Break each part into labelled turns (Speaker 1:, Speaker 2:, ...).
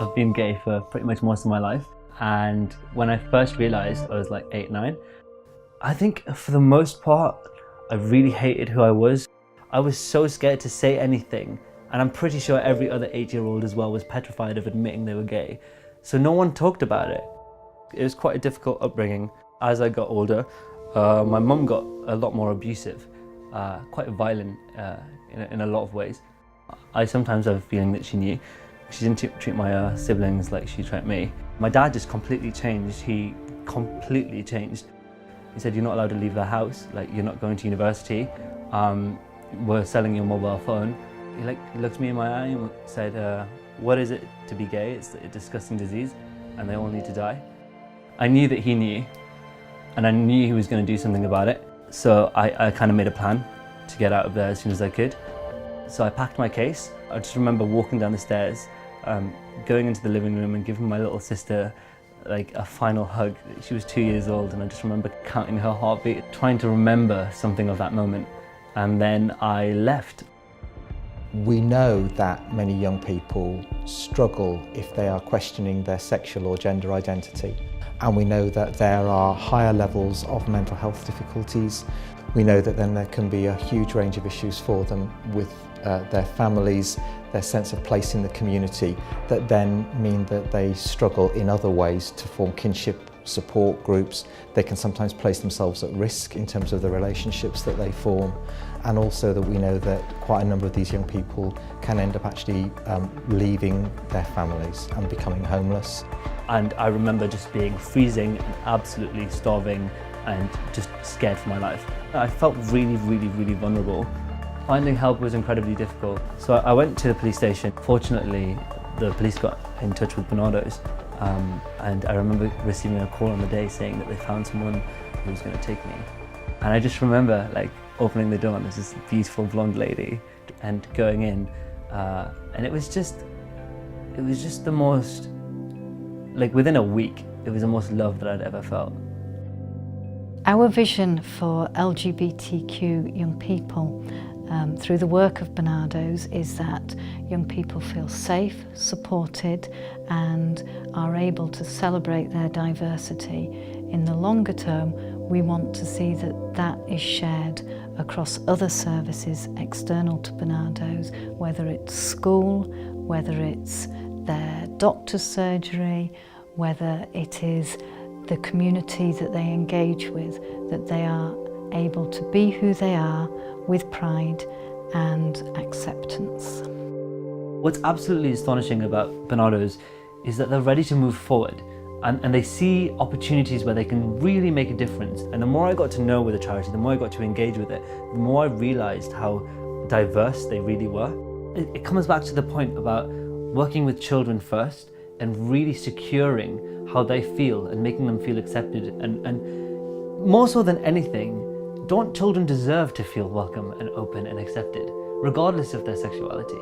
Speaker 1: I've been gay for pretty much most of my life, and when I first realised, I was like 8, 9. I think for the most part, I really hated who I was. I was so scared to say anything, and I'm pretty sure every other 8-year-old as well was petrified of admitting they were gay. So no one talked about it. It was quite a difficult upbringing. As I got older, my mum got a lot more abusive, quite violent in a lot of ways. I sometimes have a feeling that she knew. She didn't treat my siblings like she treated me. My dad just completely changed. He completely changed. He said, "You're not allowed to leave the house, like you're not going to university. We're selling your mobile phone." He looked me in my eye and said, "What is it to be gay? It's a disgusting disease and they all need to die." I knew that he knew, and I knew he was going to do something about it. So I kind of made a plan to get out of there as soon as I could. So I packed my case. I just remember walking down the stairs, going into the living room and giving my little sister like a final hug. She was 2 years old, and I just remember counting her heartbeat, trying to remember something of that moment. And then I left.
Speaker 2: We know that many young people struggle if they are questioning their sexual or gender identity. And we know that there are higher levels of mental health difficulties. We know that then there can be a huge range of issues for them with their families, their sense of place in the community, that then mean that they struggle in other ways to form kinship support groups. They can sometimes place themselves at risk in terms of the relationships that they form, and also that we know that quite a number of these young people can end up actually leaving their families and becoming homeless.
Speaker 1: And I remember just being freezing and absolutely starving and just scared for my life. I felt really, really, really vulnerable. Finding help was incredibly difficult. So I went to the police station. Fortunately, the police got in touch with Barnardo's, and I remember receiving a call on the day saying that they found someone who was going to take me. And I just remember like opening the door and there's this beautiful blonde lady and going in, and it was just the most, like within a week, it was the most love that I'd ever felt.
Speaker 3: Our vision for LGBTQ young people through the work of Barnardo's is that young people feel safe, supported, and are able to celebrate their diversity. In the longer term, we want to see that that is shared across other services external to Barnardo's, whether it's school, whether it's their doctor's surgery, whether it is the community that they engage with, that they are able to be who they are with pride and acceptance.
Speaker 1: What's absolutely astonishing about Barnardo's is that they're ready to move forward, and they see opportunities where they can really make a difference. And the more I got to know with the charity, the more I got to engage with it, the more I realised how diverse they really were. It comes back to the point about working with children first and really securing how they feel and making them feel accepted. And more so than anything, don't children deserve to feel welcome and open and accepted, regardless of their sexuality?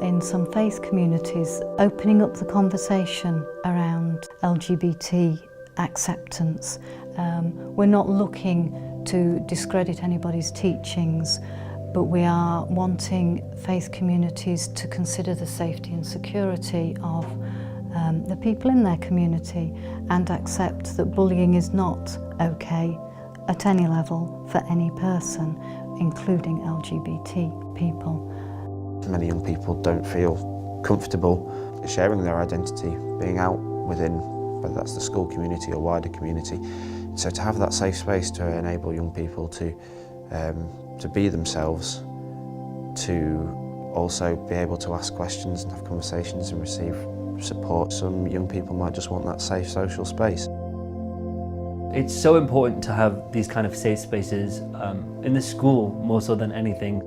Speaker 3: In some faith communities, opening up the conversation around LGBT acceptance. We're not looking to discredit anybody's teachings, but we are wanting faith communities to consider the safety and security of the people in their community and accept that bullying is not okay at any level for any person, including LGBT people.
Speaker 4: Many young people don't feel comfortable sharing their identity, being out within, whether that's the school community or wider community. So to have that safe space to enable young people to be themselves, to also be able to ask questions and have conversations and receive support. Some young people might just want that safe social space.
Speaker 1: It's so important to have these kind of safe spaces in the school more so than anything.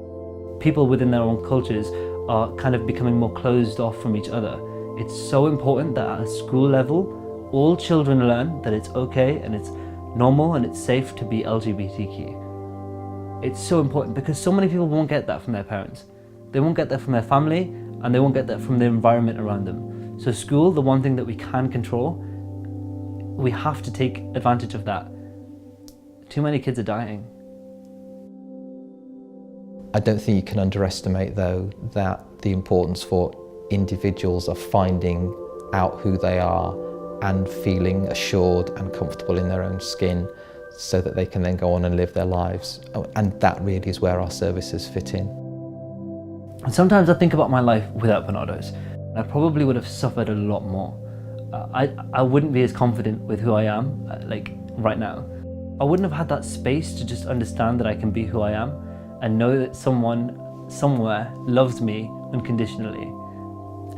Speaker 1: People within their own cultures are kind of becoming more closed off from each other. It's so important that at a school level, all children learn that it's okay and it's normal and it's safe to be LGBTQ. It's so important because so many people won't get that from their parents. They won't get that from their family, and they won't get that from the environment around them. So school, the one thing that we can control, we have to take advantage of that. Too many kids are dying.
Speaker 2: I don't think you can underestimate, though, that the importance for individuals are finding out who they are and feeling assured and comfortable in their own skin so that they can then go on and live their lives. And that really is where our services fit in.
Speaker 1: And sometimes I think about my life without Barnardo's. I probably would have suffered a lot more. I wouldn't be as confident with who I am, like right now. I wouldn't have had that space to just understand that I can be who I am and know that someone somewhere loves me unconditionally.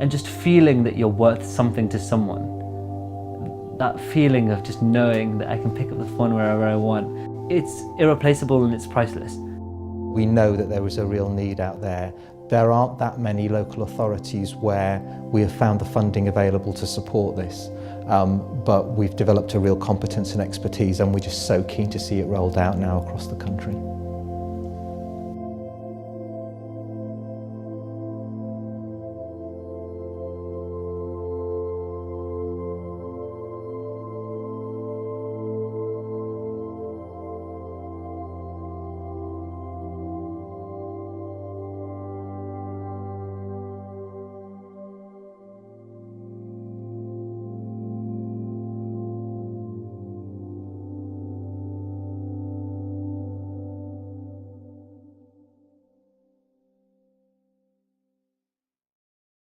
Speaker 1: And just feeling that you're worth something to someone. That feeling of just knowing that I can pick up the phone wherever I want. It's irreplaceable and it's priceless.
Speaker 2: We know that there is a real need out there. There aren't that many local authorities where we have found the funding available to support this, but we've developed a real competence and expertise, and we're just so keen to see it rolled out now across the country.